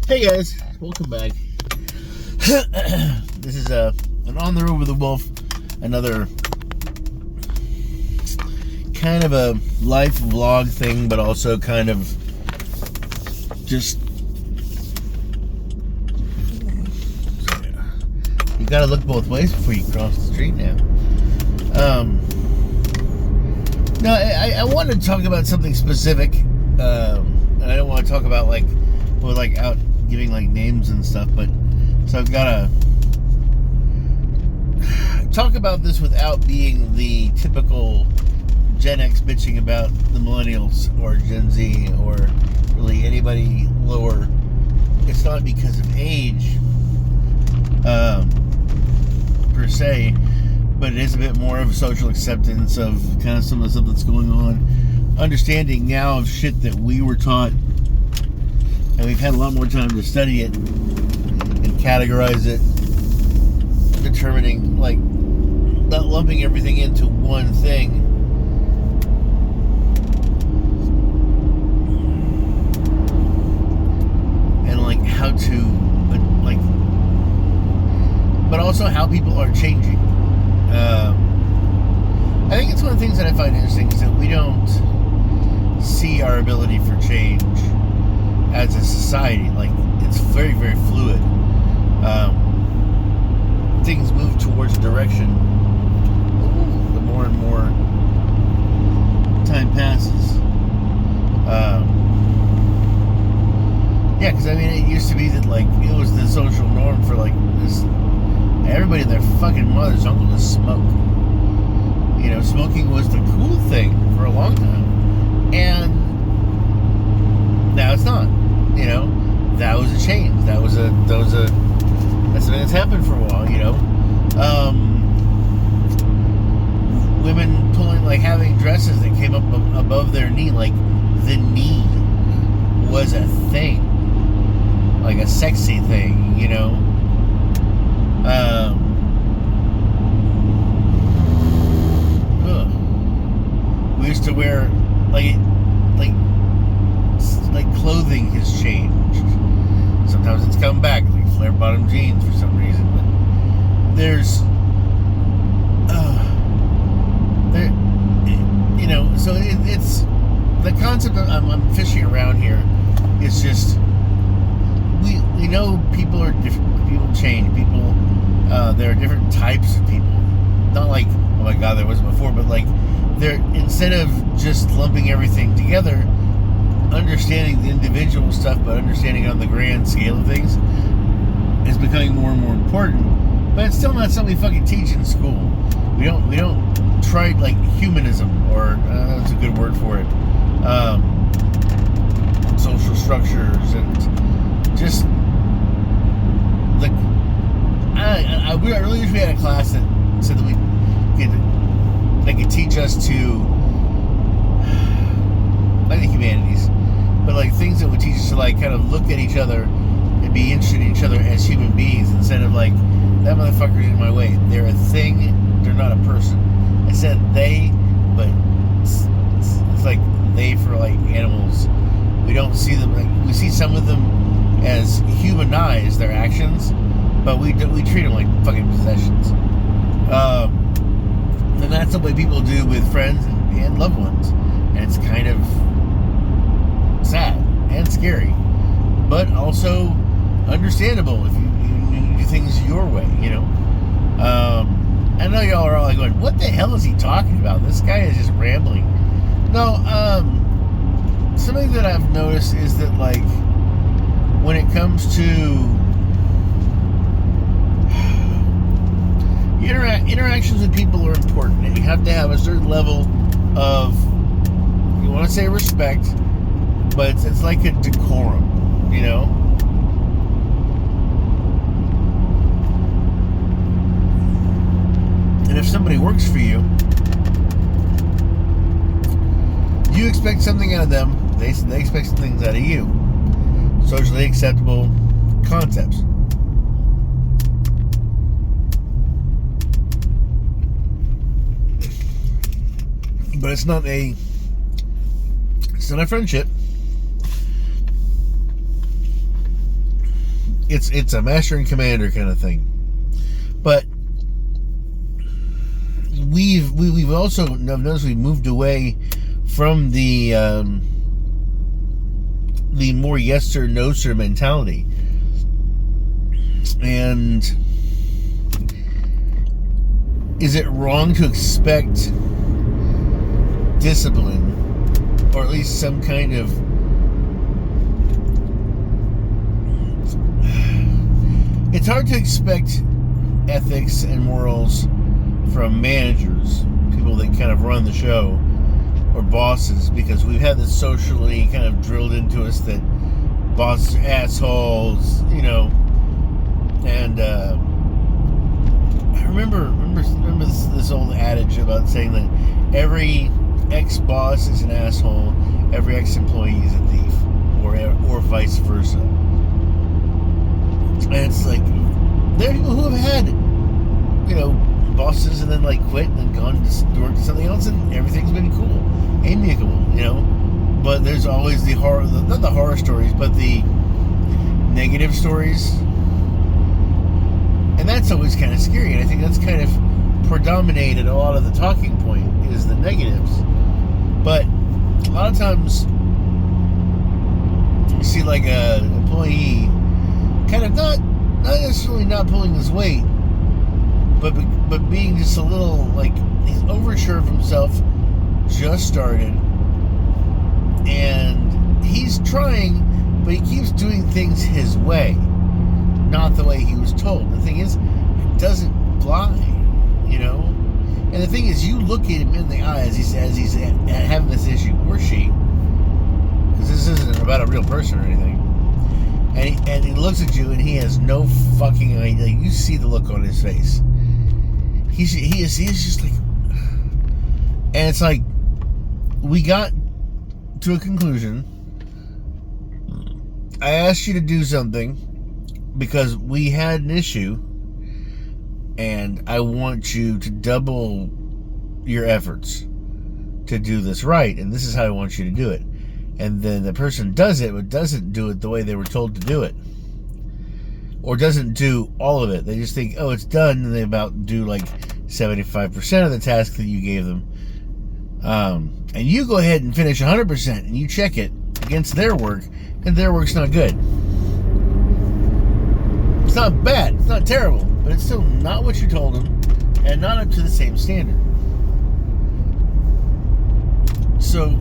Hey guys, welcome back. This is an On the Road with the Wolf, another kind of a life vlog thing, but also kind of just you gotta look both ways before you cross the street now. No, I wanted to talk about something specific, and I don't want to talk about out giving like names and stuff, but so I've got to talk about this without being the typical Gen X bitching about the millennials or Gen Z or really anybody lower. It's not because of age per se, but it is a bit more of a social acceptance of kind of some of the stuff that's going on, understanding now of shit that we were taught, and we've had a lot more time to study it and categorize it, determining, like, not lumping everything into one thing. And, like, how to, but also how people are changing. I think it's one of the things that I find interesting is that we don't see our ability for change as a society. Like, it's very, very fluid. Things move towards a direction the more and more time passes. Yeah, because I mean, it used to be that, like, it was the social norm for, like, this, everybody and their fucking mother's uncle to smoke. You know, smoking was the cool thing for a long time. And now it's not. You know, that was a change. That's something that's happened for a while, you know. Women having dresses that came up above their knee, like the knee was a thing. Like a sexy thing, you know. We used to wear like clothing has changed. Sometimes it's come back, like flare bottom jeans for some reason. But there's you know, so it's the concept of I'm fishing around here. It's just we know people are different. People change. People there are different types of people. Not like, oh my god, there wasn't before, but like they're, instead of just lumping everything together, understanding the individual stuff, but understanding on the grand scale of things is becoming more and more important. But it's still not something we fucking teach in school. We don't try, like, humanism, or that's a good word for it. Social structures and just like I really wish we had a class that said that they could teach us to, like, the humanities, but like things that would teach us to, like, kind of look at each other and be interested in each other as human beings, instead of like, that motherfucker's in my way. They're a thing, they're not a person. I said they, but it's like they for, like, animals. We don't see them, like, we see some of them as humanized, their actions, but we treat them like fucking possessions. And that's the way people do with friends and loved ones. And it's kind of sad and scary, but also understandable if you do things your way, you know. I know y'all are all like going, what the hell is he talking about? This guy is just rambling. No, something that I've noticed is that, like, when it comes to interactions with people are important, and you have to have a certain level of, you want to say respect, but it's like a decorum, you know. And if somebody works for you, you expect something out of them, they expect some things out of you. Socially acceptable concepts. But it's not a friendship. it's a master and commander kind of thing. But we've also noticed we've moved away from the more yes sir no sir mentality. And is it wrong to expect discipline, or at least some kind of it's hard to expect ethics and morals from managers, people that kind of run the show, or bosses, because we've had this socially kind of drilled into us that bosses are assholes, you know. And I remember this old adage about saying that every ex-boss is an asshole, every ex-employee is a thief, or vice versa. And it's like, there are people who have had, you know, bosses and then like quit and then gone to work to something else, and everything's been cool, amicable, you know. But there's always the horror, not the horror stories, but the negative stories. And that's always kind of scary, and I think that's kind of predominated a lot of the talking point is the negatives. But a lot of times you see like an employee kind of not necessarily not pulling his weight, but being just a little like he's oversure of himself, just started, and he's trying, but he keeps doing things his way, not the way he was told. The thing is, it doesn't fly, you know. And the thing is, you look at him in the eye as he's having this issue, or she, because this isn't about a real person or anything. And he looks at you, and he has no fucking idea. You see the look on his face. He is just like, and it's like we got to a conclusion. I asked you to do something because we had an issue, and I want you to double your efforts to do this right, and this is how I want you to do it. And then the person does it, but doesn't do it the way they were told to do it, or doesn't do all of it. They just think, oh, it's done, and they about do like 75% of the task that you gave them. And you go ahead and finish 100%, and you check it against their work, and their work's not good. It's not bad, it's not terrible, but it's still not what you told them, and not up to the same standard. So,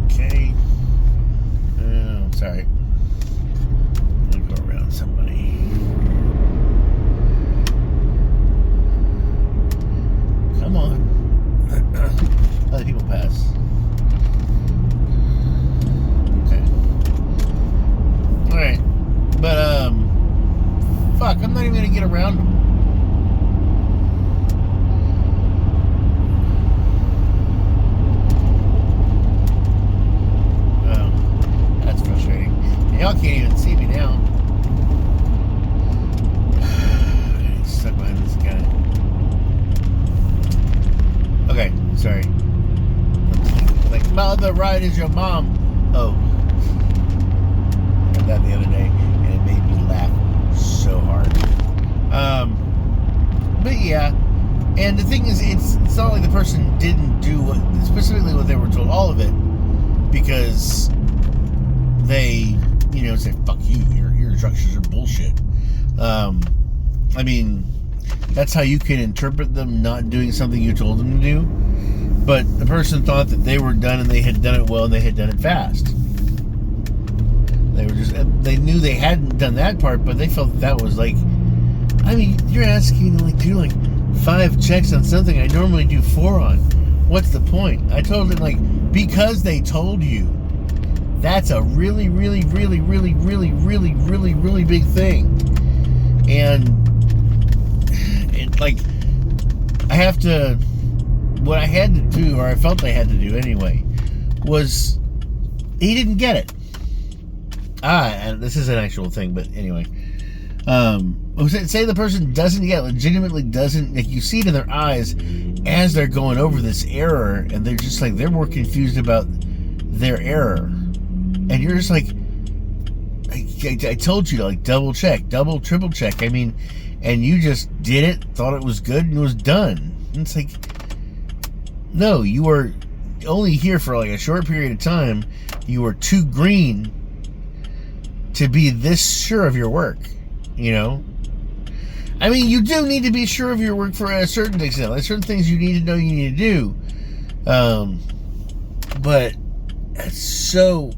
okay. Oh, sorry. I'm gonna go around somebody. Come on. Other people pass. Okay. Alright. But, fuck, I'm not even gonna get around them. Oh, that's frustrating. And y'all can't even see me now. I'm stuck behind this guy. Okay, sorry. Like, mother, right is your mom. Oh. I heard that the other day, and it made me laugh so hard. But yeah, and the thing is, it's not like the person didn't do specifically what they were told, all of it, because they, you know, say, fuck you, your instructions are bullshit. I mean, that's how you can interpret them not doing something you told them to do. But the person thought that they were done, and they had done it well, and they had done it fast. They knew they hadn't done that part, but they felt that was like, I mean, you're asking me to like do like 5 checks on something I normally do 4 on. What's the point? I told them, like, because they told you. That's a really, really, really, really, really, really, really, really big thing. And it, like, what I had to do, or I felt I had to do anyway, was he didn't get it. And this is an actual thing, but anyway. Say the person doesn't get, legitimately doesn't, like, you see it in their eyes as they're going over this error, and they're just like, they're more confused about their error. And you're just like, I told you to like double check, double, triple check. I mean, and you just did it, thought it was good, and it was done. And it's like, no, you were only here for like a short period of time. You were too green to be this sure of your work, you know? I mean, you do need to be sure of your work for a certain extent. Like certain things you need to know you need to do. But it's so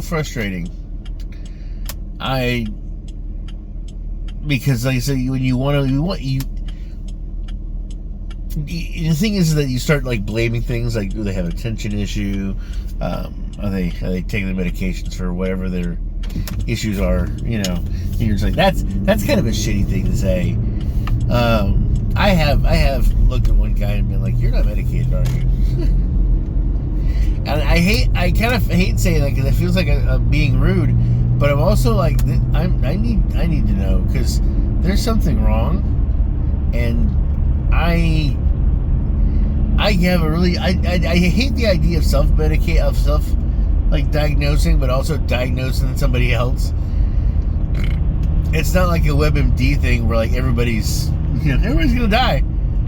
frustrating. Because like I said, when the thing is that you start like blaming things like, do they have an attention issue? Are they taking the medications for whatever their issues are? You know, and you're just like, that's kind of a shitty thing to say. I have looked at one guy and been like, you're not medicated, are you? And I kind of hate saying that because it feels like I'm being rude, but I'm also like, I need to know, because there's something wrong, and I have a really I hate the idea of diagnosing, but also diagnosing somebody else. It's not like a WebMD thing where like everybody's gonna die,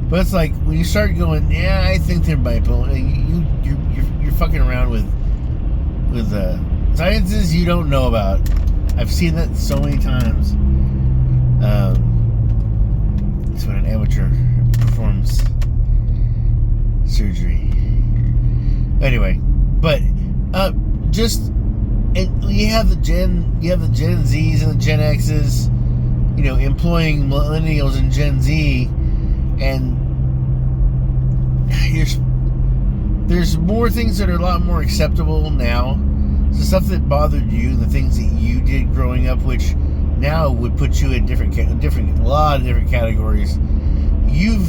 but it's like when you start going, yeah, I think they're bipolar. You're fucking around with sciences you don't know about. I've seen that so many times. It's when an amateur performs surgery. Anyway, but you have the Gen Zs and the Gen Xs, employing millennials and Gen Z, and there's more things that are a lot more acceptable now. The stuff that bothered you, the things that you did growing up, which now would put you in a lot of different categories. You've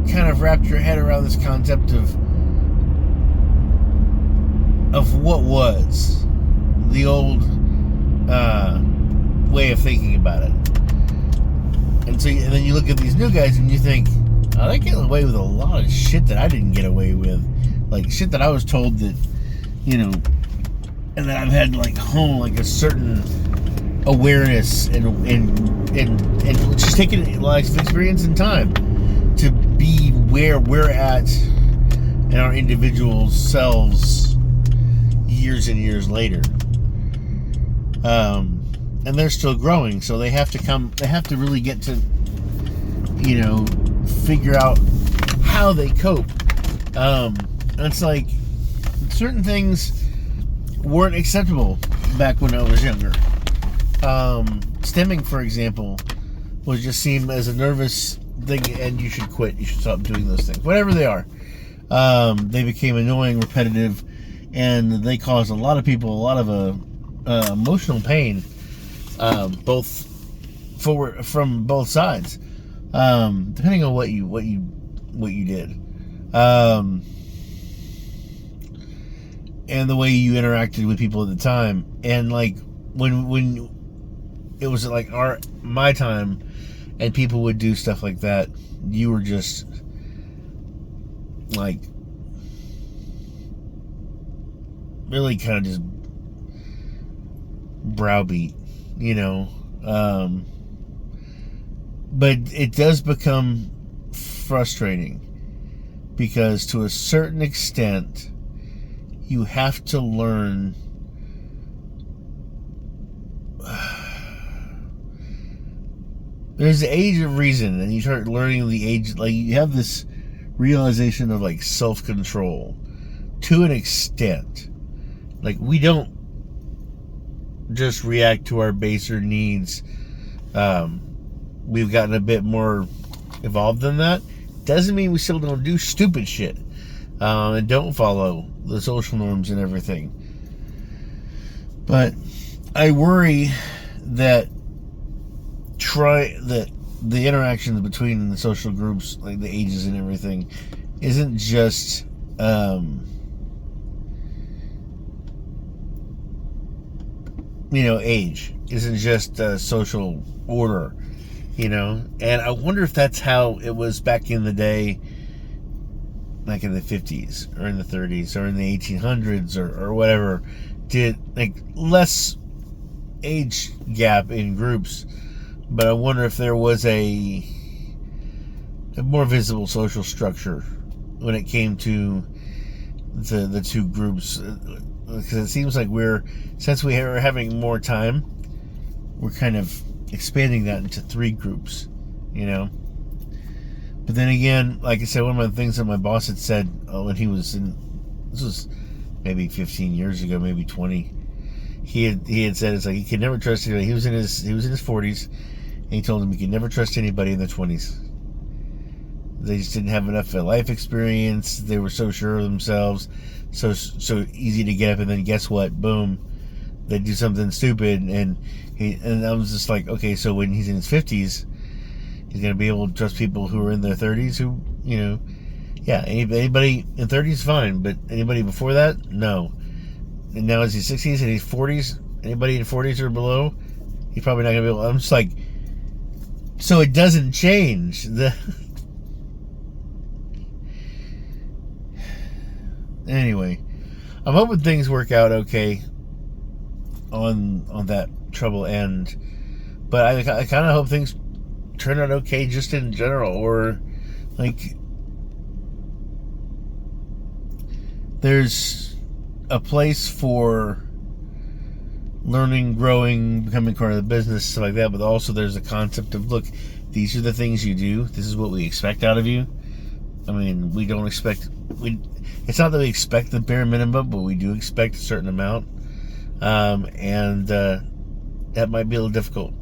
kind of wrapped your head around this concept of what was the old way of thinking about it. And then you look at these new guys and you think, oh, they're getting away with a lot of shit that I didn't get away with. Like shit that I was told that, and that I've had like a certain awareness and just taking a lot of experience and time to be where we're at in our individual selves years and years later. And they're still growing, so they have to really get to, figure out how they cope. It's like certain things weren't acceptable back when I was younger. Stimming, for example, was just seen as a nervous thing, and you should quit. You should stop doing those things, whatever they are. They became annoying, repetitive, and they caused a lot of people a lot of emotional pain, from both sides, depending on what you did, and the way you interacted with people at the time. And like when it was like my time, and people would do stuff like that, you were just like really kind of just browbeat, but it does become frustrating because to a certain extent you have to learn there's the age of reason, and you start learning the age, like you have this realization of like self-control to an extent. Like we don't just react to our baser needs. We've gotten a bit more evolved than that. Doesn't mean we still don't do stupid shit, and don't follow the social norms and everything. But I worry that the interactions between the social groups, like the ages and everything, isn't just age, isn't just social order, and I wonder if that's how it was back in the day, like in the 50s or in the 30s or in the 1800s or whatever. Did like less age gap in groups, but I wonder if there was a more visible social structure when it came to the two groups, because it seems like since we are having more time, we're kind of expanding that into 3 groups, But then again, like I said, one of the things that my boss had said when he was this was maybe 15 years ago, maybe 20. He had said it's like he could never trust anybody. He was in his 40s, and he told him he could never trust anybody in their 20s. They just didn't have enough life experience. They were so sure of themselves, so easy to get up, and then guess what? Boom, they do something stupid, and I was just like, okay, so when he's in his 50s, he's gonna be able to trust people who are in their 30s, who anybody in 30s fine, but anybody before that, no. And now as he's 60s and he's 40s, anybody in 40s or below, he's probably not gonna be able. I'm just like, so it doesn't change the. Anyway, I'm hoping things work out okay on that trouble end, but I kind of hope things turn out okay just in general, or like there's a place for learning, growing, becoming part of the business, stuff like that, but also there's a concept of, look, these are the things you do, this is what we expect out of you. I mean, we don't expect, it's not that we expect the bare minimum, but we do expect a certain amount. And that might be a little difficult.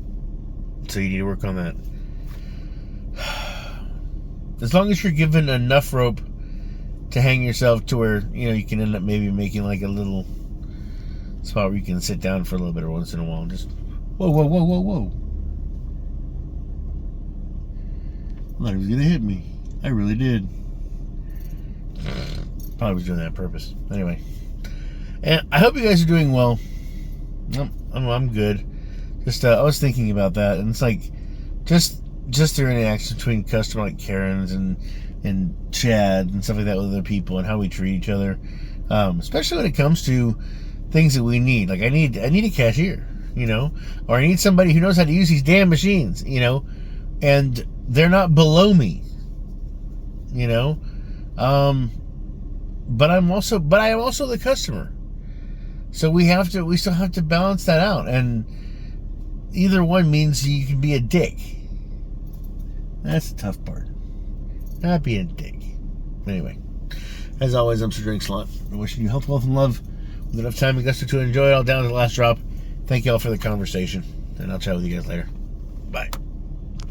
So you need to work on that. As long as you're given enough rope to hang yourself to where, you can end up maybe making like a little spot where you can sit down for a little bit or once in a while. Just, whoa. I thought he was going to hit me. I really did. Probably was doing that on purpose. Anyway. And I hope you guys are doing well. I'm good. Just, I was thinking about that, and it's like, just the interaction between customer like Karen's and Chad and stuff like that with other people, and how we treat each other. Especially when it comes to things that we need. Like I need a cashier, or I need somebody who knows how to use these damn machines, and they're not below me, but I am also the customer. So we still have to balance that out, and either one means you can be a dick. That's the tough part. Not being a dick. Anyway, as always, I'm Sir Drinks a lot. I'm wishing you health, wealth, and love with enough time and gusto to enjoy it all down to the last drop. Thank you all for the conversation, and I'll chat with you guys later. Bye.